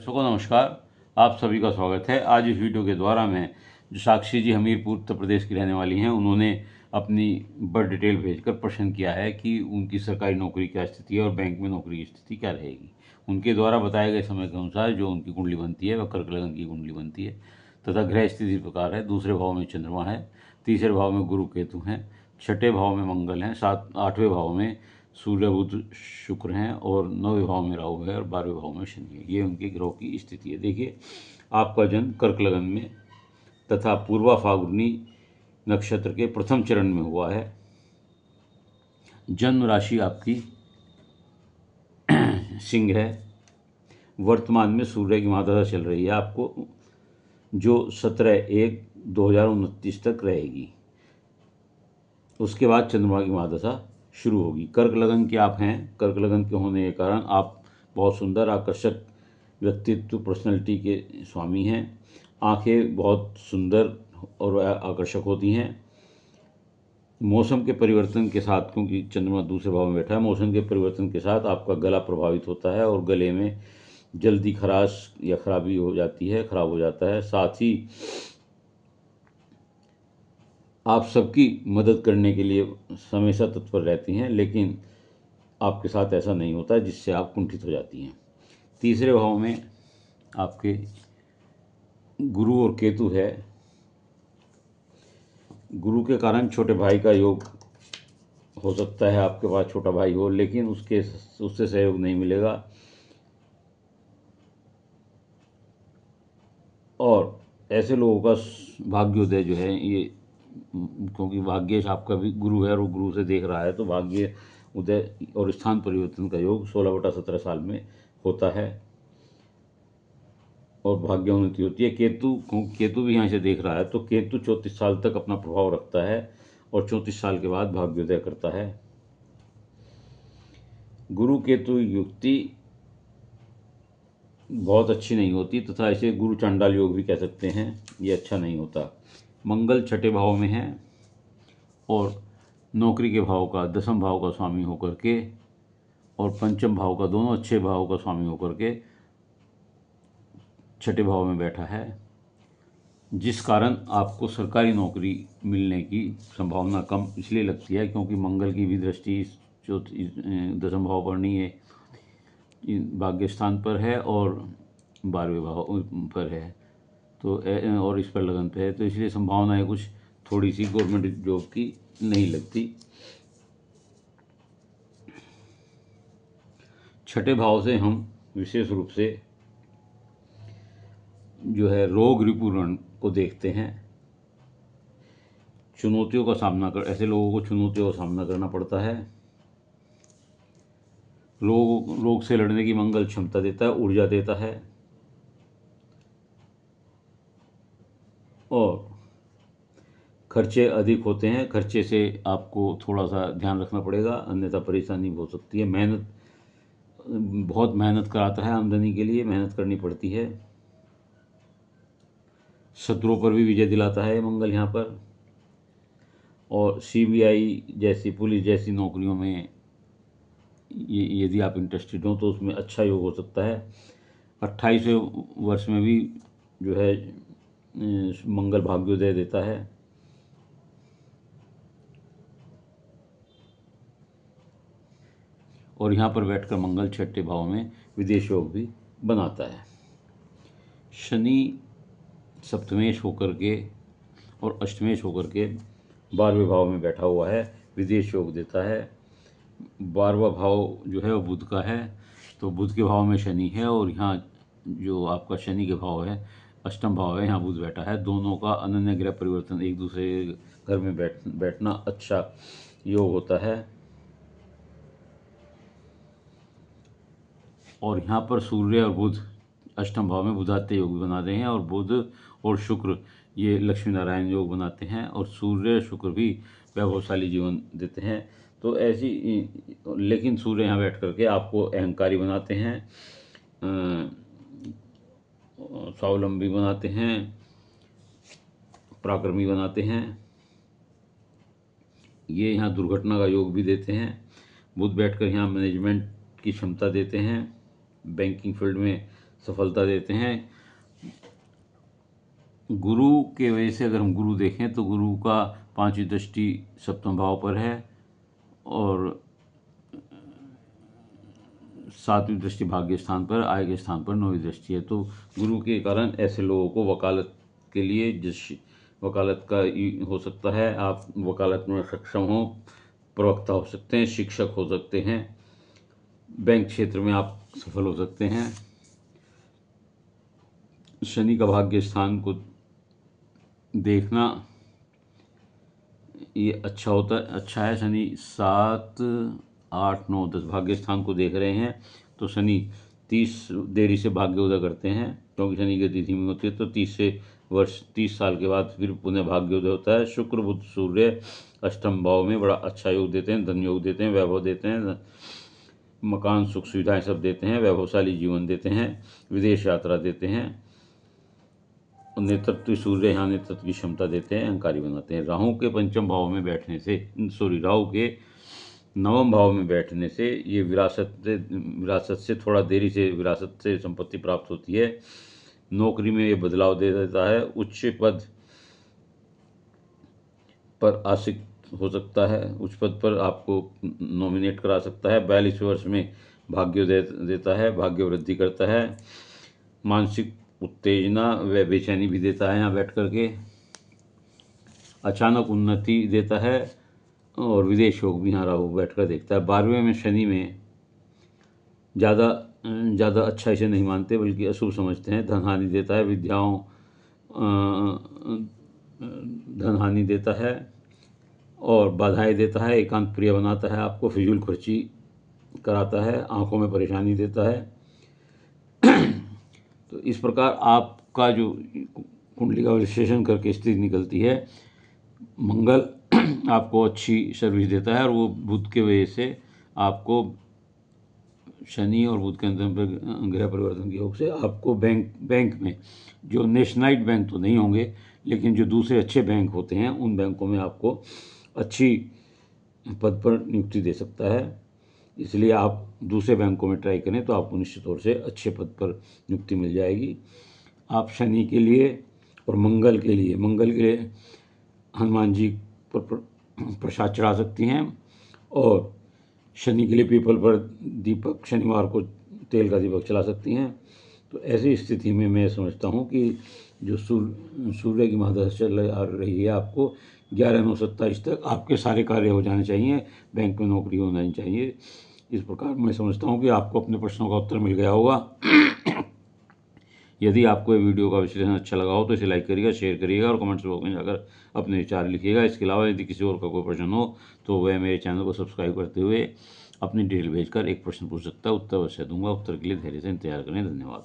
दर्शकों को नमस्कार। आप सभी का स्वागत है। आज इस वीडियो के द्वारा मैं जो साक्षी जी हमीरपुर उत्तर प्रदेश की रहने वाली हैं, उन्होंने अपनी बर्थ डिटेल भेजकर प्रश्न किया है कि उनकी सरकारी नौकरी क्या स्थिति है और बैंक में नौकरी की स्थिति क्या रहेगी। उनके द्वारा बताए गए समय के अनुसार जो उनकी कुंडली बनती है वह कर्क लग्न की कुंडली बनती है तथा ग्रह स्थिति इस प्रकार है। दूसरे भाव में चंद्रमा है, तीसरे भाव में गुरु केतु हैं, छठे भाव में मंगल हैं, आठवें भाव में सूर्य बुध शुक्र हैं और 9वें भाव में राहु है और 12वें भाव में शनि है। ये उनके ग्रहों की स्थिति है। देखिए, आपका जन्म कर्क लगन में तथा पूर्वा फाल्गुनी नक्षत्र के प्रथम चरण में हुआ है। जन्म राशि आपकी सिंह है। वर्तमान में सूर्य की महादशा चल रही है आपको, जो 17/1/2029 तक रहेगी। उसके बाद चंद्रमा की महादशा शुरू होगी। कर्क लगन के आप हैं। कर्क लगन के होने के कारण आप बहुत सुंदर आकर्षक व्यक्तित्व पर्सनैलिटी के स्वामी हैं। आंखें बहुत सुंदर और आकर्षक होती हैं। मौसम के परिवर्तन के साथ, क्योंकि चंद्रमा दूसरे भाव में बैठा है, मौसम के परिवर्तन के साथ आपका गला प्रभावित होता है और गले में जल्दी खराश या खराबी हो जाती है, खराब हो जाता है। साथ ही आप सबकी मदद करने के लिए हमेशा तत्पर रहती हैं, लेकिन आपके साथ ऐसा नहीं होता, जिससे आप कुंठित हो जाती हैं। तीसरे भाव में आपके गुरु और केतु है। गुरु के कारण छोटे भाई का योग हो सकता है, आपके पास छोटा भाई हो, लेकिन उससे सहयोग नहीं मिलेगा। और ऐसे लोगों का भाग्योदय जो है ये, क्योंकि भाग्येश आपका भी गुरु है और वो गुरु से देख रहा है, तो भाग्य उदय और स्थान परिवर्तन का योग 16/17 साल में होता है और भाग्योन्नति होती है। केतु भी यहाँ से देख रहा है, तो केतु 34 साल तक अपना प्रभाव रखता है और 34 साल के बाद भाग्योदय करता है। गुरु केतु युक्ति बहुत अच्छी नहीं होती तथा इसे गुरु चांडाल योग भी कह सकते हैं। ये अच्छा नहीं होता। मंगल छठे भाव में है और नौकरी के भाव का, दसम भाव का स्वामी होकर के और पंचम भाव का, दोनों अच्छे भाव का स्वामी होकर के छठे भाव में बैठा है, जिस कारण आपको सरकारी नौकरी मिलने की संभावना कम इसलिए लगती है क्योंकि मंगल की भी दृष्टि दसम भाव पर नहीं है, भाग्य स्थान पर है और 12वें भाव पर है, तो और इस पर लगन पे है, तो इसलिए संभावनाएं कुछ थोड़ी सी गवर्नमेंट जॉब की नहीं लगती। छठे भाव से हम विशेष रूप से जो है रोग रिपुरण को देखते हैं। चुनौतियों का सामना कर ऐसे लोगों को चुनौतियों का सामना करना पड़ता है। रोग से लड़ने की मंगल क्षमता देता है, ऊर्जा देता है और खर्चे अधिक होते हैं। खर्चे से आपको थोड़ा सा ध्यान रखना पड़ेगा, अन्यथा परेशानी हो सकती है। बहुत मेहनत कराता है, आमदनी के लिए मेहनत करनी पड़ती है। शत्रुओं पर भी विजय दिलाता है मंगल यहाँ पर। और सीबीआई जैसी, पुलिस जैसी नौकरियों में यदि आप इंटरेस्टेड हो तो उसमें अच्छा योग हो सकता है। 28वें वर्ष में भी जो है मंगल भाग्योदय देता है। और यहाँ पर बैठकर मंगल छठे भाव में विदेश योग भी बनाता है। शनि सप्तमेश होकर के और अष्टमेश होकर के 12वें भाव में बैठा हुआ है, विदेश योग देता है। 12वां भाव जो है वो बुध का है, तो बुध के भाव में शनि है और यहाँ जो आपका शनि के भाव है, अष्टम भाव है, यहाँ बुध बैठा है। दोनों का अनन्य ग्रह परिवर्तन, एक दूसरे घर में बैठना अच्छा योग होता है। और यहाँ पर सूर्य और बुध अष्टम भाव में बुधात्य योग भी बनाते हैं और बुध और शुक्र ये लक्ष्मी नारायण योग बनाते हैं और सूर्य शुक्र भी वैभवशाली जीवन देते हैं। तो ऐसी, लेकिन सूर्य यहाँ बैठ करके आपको अहंकारी बनाते हैं, स्वावलंबी बनाते हैं, पराक्रमी बनाते हैं। ये यहाँ दुर्घटना का योग भी देते हैं। बुध बैठकर यहाँ मैनेजमेंट की क्षमता देते हैं। बैंकिंग फील्ड में सफलता देते हैं। गुरु के वजह से अगर हम गुरु देखें तो गुरु का 5वीं दृष्टि सप्तम भाव पर है और 7वीं दृष्टि भाग्य स्थान पर, आय के स्थान पर 9वीं दृष्टि है। तो गुरु के कारण ऐसे लोगों को वकालत के लिए, जिस वकालत का हो सकता है, आप वकालत में सक्षम हो, प्रवक्ता हो सकते हैं, शिक्षक हो सकते हैं, बैंक क्षेत्र में आप सफल हो सकते हैं। शनि का भाग्य स्थान को देखना ये अच्छा होता है, अच्छा है। शनि 7, 8, 9, 10 भाग्य स्थान को देख रहे हैं तो शनि 30 देरी से भाग्योदय करते हैं, क्योंकि शनि की तिथि में होती है। तो 30 साल के बाद फिर पुनः भाग्योदय होता है। शुक्र बुध सूर्य अष्टम भाव में बड़ा अच्छा योग देते हैं, धन योग देते हैं, वैभव देते हैं, मकान सुख सुविधाएं सब देते हैं, वैभवशाली जीवन देते हैं, विदेश यात्रा देते हैं। नेतृत्व सूर्य यहाँ नेतृत्व की क्षमता देते हैं, अहंकारी बनाते हैं। राहु के पंचम भाव में बैठने से, राहु के 9वें भाव में बैठने से ये विरासत से थोड़ा देरी से विरासत से संपत्ति प्राप्त होती है। नौकरी में ये बदलाव दे देता है। उच्च पद पर आशिक हो सकता है, उच्च पद पर आपको नॉमिनेट करा सकता है। 42 वर्ष में भाग्योदय देता है, भाग्य वृद्धि करता है। मानसिक उत्तेजना व बेचैनी भी देता है यहाँ बैठ करके। अचानक उन्नति देता है और विदेश योग भी यहाँ राहु बैठ कर देखता है। 12वें में शनि में ज़्यादा अच्छा इसे नहीं मानते, बल्कि अशुभ समझते हैं। धन हानि देता है, धन हानि देता है और बाधाएं देता है। एकांत प्रिय बनाता है, आपको फिजूल खर्ची कराता है, आंखों में परेशानी देता है। तो इस प्रकार आपका जो कुंडली का विश्लेषण करके स्थिति निकलती है। मंगल आपको अच्छी सर्विस देता है और वो बुध के वजह से आपको, शनि और बुध के अंदर ग्रह परिवर्तन के योग से आपको बैंक में, जो नेशनलाइज्ड बैंक तो नहीं होंगे लेकिन जो दूसरे अच्छे बैंक होते हैं, उन बैंकों में आपको अच्छी पद पर नियुक्ति दे सकता है। इसलिए आप दूसरे बैंकों में ट्राई करें तो आपको निश्चित तौर से अच्छे पद पर नियुक्ति मिल जाएगी। आप शनि के लिए और मंगल के लिए हनुमान जी पर प्रसाद चढ़ा सकती हैं और शनि के लिए पीपल पर दीपक, शनिवार को तेल का दीपक चला सकती हैं। तो ऐसी स्थिति में मैं समझता हूँ कि जो सूर्य की महादशा चल रही है, आपको 11/9/27 तक आपके सारे कार्य हो जाने चाहिए, बैंक में नौकरी हो जानी चाहिए। इस प्रकार मैं समझता हूँ कि आपको अपने प्रश्नों का उत्तर मिल गया होगा। यदि आपको ये वीडियो का विश्लेषण अच्छा लगा हो तो इसे लाइक करिएगा, शेयर करिएगा और कमेंट्स बॉक्स में जाकर अपने विचार लिखिएगा। इसके अलावा यदि किसी और का कोई प्रश्न हो तो वह मेरे चैनल को सब्सक्राइब करते हुए अपनी डिटेल भेजकर एक प्रश्न पूछ सकता है, उत्तर अवश्य दूंगा। उत्तर के लिए धैर्य से इंतजार करें। धन्यवाद।